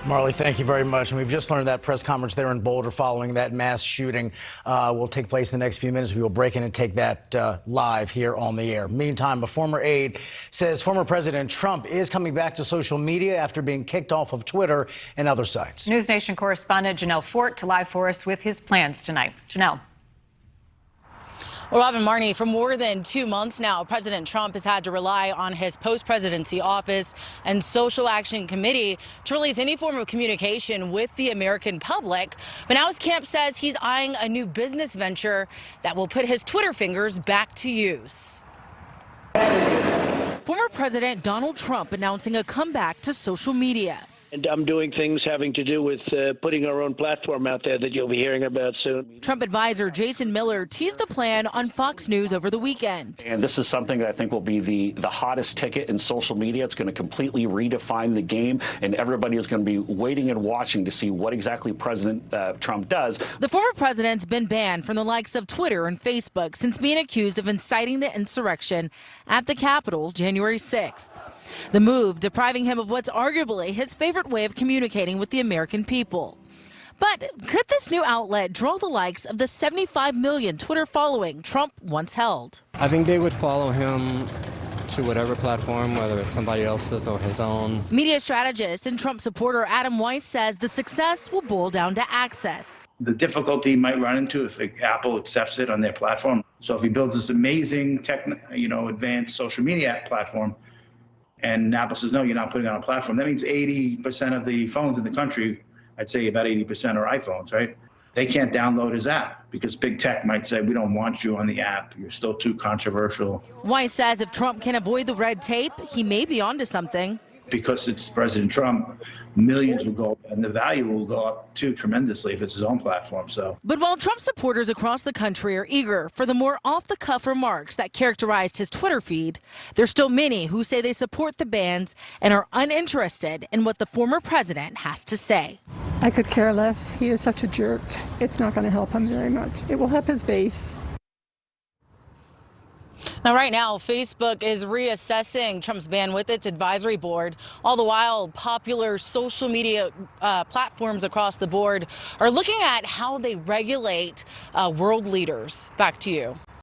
Marley, thank you very much. And we've just learned that press conference there in Boulder following that mass shooting will take place in the next few minutes. We will break in and take that live here on the air. Meantime, a former aide says former President Trump is coming back to social media after being kicked off of Twitter and other sites. NewsNation correspondent Janelle Fort to live for us with his plans tonight. Janelle. Well, Robin, Marnie, for more than 2 months now, President Trump has had to rely on his post-presidency office and social action committee to release any form of communication with the American public. But now his camp says he's eyeing a new business venture that will put his Twitter fingers back to use. Former President Donald Trump announcing a comeback to social media. And I'm doing things having to do with putting our own platform out there that you'll be hearing about soon. Trump advisor Jason Miller teased the plan on Fox News over the weekend. And this is something that I think will be the hottest ticket in social media. It's going to completely redefine the game, and everybody is going to be waiting and watching to see what exactly President Trump does. The former president's been banned from the likes of Twitter and Facebook since being accused of inciting the insurrection at the Capitol January 6th. The move depriving him of what's arguably his favorite way of communicating with the American people. But could this new outlet draw the likes of the 75 million Twitter following Trump once held? I think they would follow him to whatever platform, whether it's somebody else's or his own. Media strategist and Trump supporter Adam Weiss says the success will boil down to access. The difficulty he might run into if Apple accepts it on their platform. So if he builds this amazing advanced social media platform, and Apple says, no, you're not putting it on a platform, that means 80% of the phones in the country, I'd say about 80% are iPhones, right? They can't download his app because big tech might say, we don't want you on the app. You're still too controversial. Weiss says if Trump can avoid the red tape, he may be onto something. Because it's President Trump, millions will go up, and the value will go up too tremendously if it's his own platform. But while Trump supporters across the country are eager for the more off-the-cuff remarks that characterized his Twitter feed, there's still many who say they support the bans and are uninterested in what the former president has to say. I could care less. He is such a jerk. It's not going to help him very much. It will help his base. Now, right now, Facebook is reassessing Trump's ban with its advisory board. All the while, popular social media platforms across the board are looking at how they regulate world leaders. Back to you.